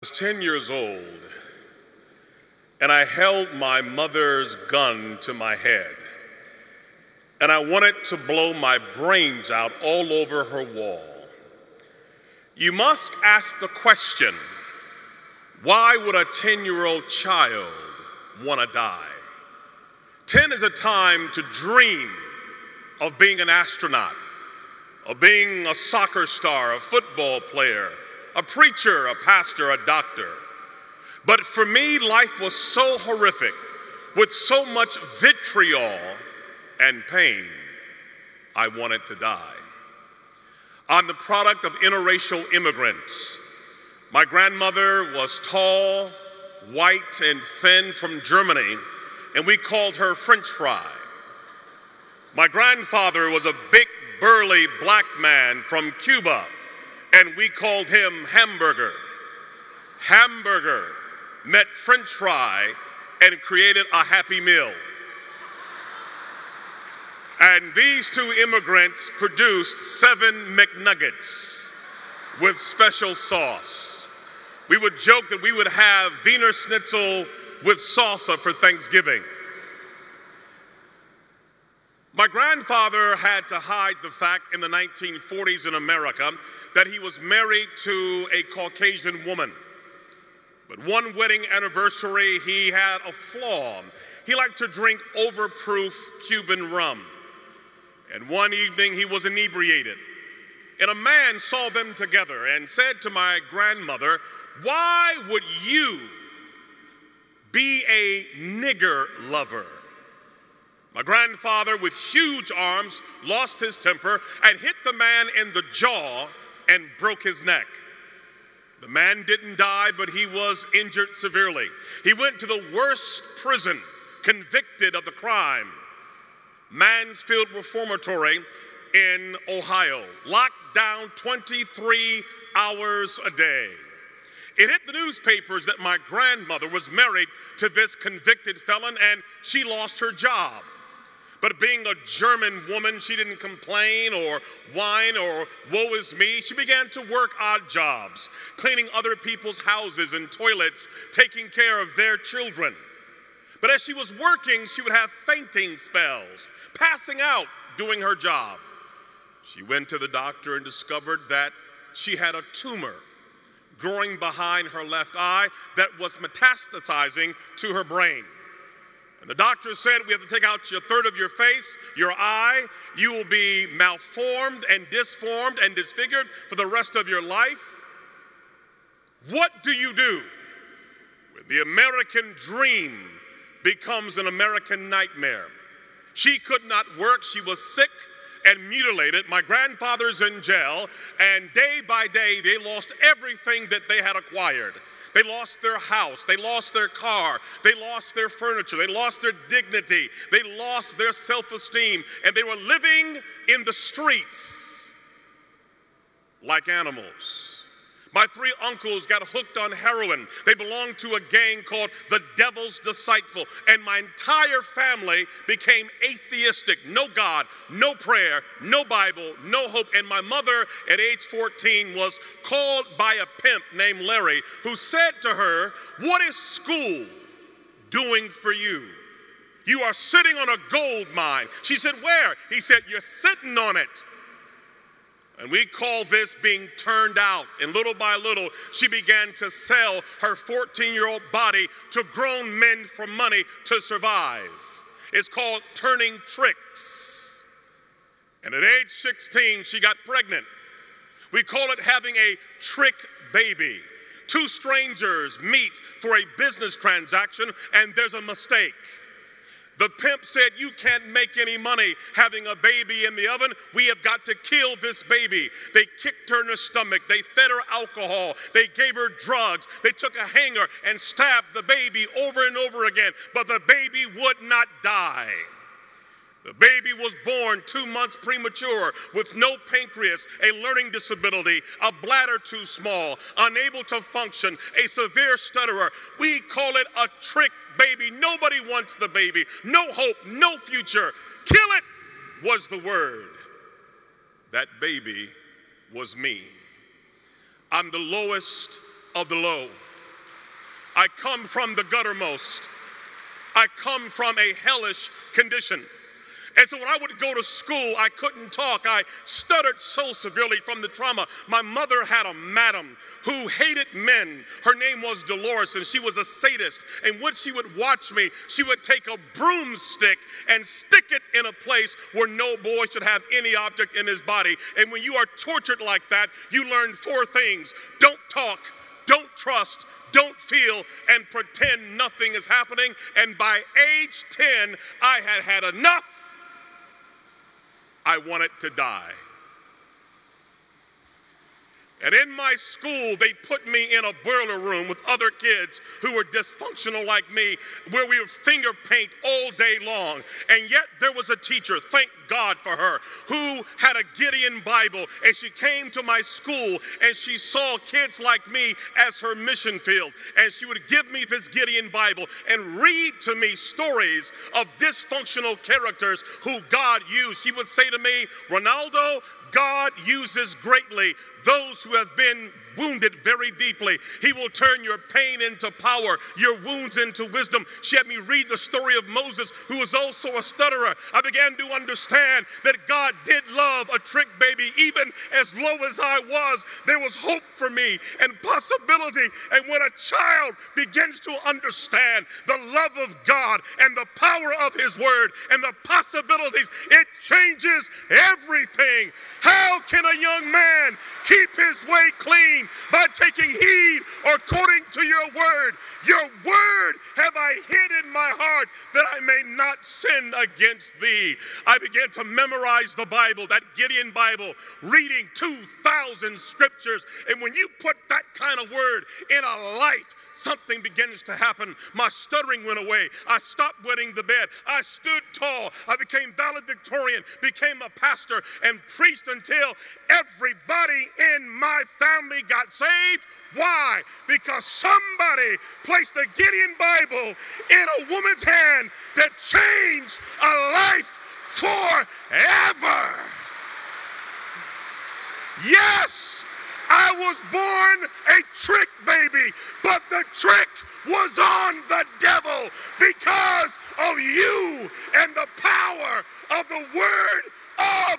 Was 10 years old, and I held my mother's gun to my head, and I wanted to blow my brains out all over her wall. You must ask the question, why would a 10-year-old child want to die? 10 is a time to dream of being an astronaut, of being a soccer star, a football player, a preacher, a pastor, a doctor. But for me, life was so horrific, with so much vitriol and pain, I wanted to die. I'm the product of interracial immigrants. My grandmother was tall, white, and thin from Germany, and we called her French fry. My grandfather was a big, burly black man from Cuba, and we called him Hamburger. Hamburger met French fry and created a Happy Meal. And these two immigrants produced 7 McNuggets with special sauce. We would joke that we would have Wiener Schnitzel with salsa for Thanksgiving. My grandfather had to hide the fact in the 1940s in America that he was married to a Caucasian woman. But one wedding anniversary, he had a flaw. He liked to drink overproof Cuban rum. And one evening he was inebriated. And a man saw them together and said to my grandmother, "Why would you be a nigger lover?" My grandfather, with huge arms, lost his temper and hit the man in the jaw and broke his neck. The man didn't die, but he was injured severely. He went to the worst prison, convicted of the crime, Mansfield Reformatory in Ohio, locked down 23 hours a day. It hit the newspapers that my grandmother was married to this convicted felon and she lost her job. But being a German woman, she didn't complain or whine or woe is me. She began to work odd jobs, cleaning other people's houses and toilets, taking care of their children. But as she was working, she would have fainting spells, passing out doing her job. She went to the doctor and discovered that she had a tumor growing behind her left eye that was metastasizing to her brain. And the doctor said, "We have to take out a third of your face, your eye. You will be malformed and disformed and disfigured for the rest of your life." What do you do when the American dream becomes an American nightmare? She could not work. She was sick and mutilated. My grandfather's in jail, and day by day, they lost everything that they had acquired. They lost their house, they lost their car, they lost their furniture, they lost their dignity, they lost their self-esteem, and they were living in the streets like animals. My 3 uncles got hooked on heroin. They belonged to a gang called the Devil's Disciple, and my entire family became atheistic. No God, no prayer, no Bible, no hope. And my mother at age 14 was called by a pimp named Larry, who said to her, "What is school doing for you? You are sitting on a gold mine." She said, "Where?" He said, "You're sitting on it." And we call this being turned out. And little by little, she began to sell her 14-year-old body to grown men for money to survive. It's called turning tricks. And at age 16, she got pregnant. We call it having a trick baby. 2 strangers meet for a business transaction, and there's a mistake. The pimp said, "You can't make any money having a baby in the oven. We have got to kill this baby." They kicked her in the stomach. They fed her alcohol. They gave her drugs. They took a hanger and stabbed the baby over and over again. But the baby would not die. The baby was born 2 months premature with no pancreas, a learning disability, a bladder too small, unable to function, a severe stutterer. We call it a trick baby. Nobody wants the baby. No hope, no future. Kill it was the word. That baby was me. I'm the lowest of the low. I come from the guttermost. I come from a hellish condition. And so when I would go to school, I couldn't talk. I stuttered so severely from the trauma. My mother had a madam who hated men. Her name was Dolores, and she was a sadist. And when she would watch me, she would take a broomstick and stick it in a place where no boy should have any object in his body. And when you are tortured like that, you learn 4 things. Don't talk, don't trust, don't feel, and pretend nothing is happening. And by age 10, I had had enough. I wanted to die. And in my school, they put me in a boiler room with other kids who were dysfunctional like me, where we would finger paint all day long. And yet there was a teacher, thank God for her, who had a Gideon Bible. And she came to my school and she saw kids like me as her mission field. And she would give me this Gideon Bible and read to me stories of dysfunctional characters who God used. She would say to me, Ronaldo, God uses greatly those who have been wounded very deeply. He will turn your pain into power, your wounds into wisdom. She had me read the story of Moses, who was also a stutterer. I began to understand that God did love a trick baby. Even as low as I was, there was hope for me and possibility. And when a child begins to understand the love of God and the power of his word and the possibilities, it changes everything. How can a young man keep his way clean? By taking heed according to your word. Your word have I hid in my heart that I may not sin against thee. I began to memorize the Bible, that Gideon Bible, reading 2,000 scriptures. And when you put that kind of word in a life, something begins to happen. My stuttering went away. I stopped wetting the bed. I stood tall. I became valedictorian, became a pastor, and preached until everybody in my family got saved. Why? Because somebody placed the Gideon Bible in a woman's hand that changed a life forever. Yes, I was born a trick baby, but the trick was on the devil because of you and the power of the word of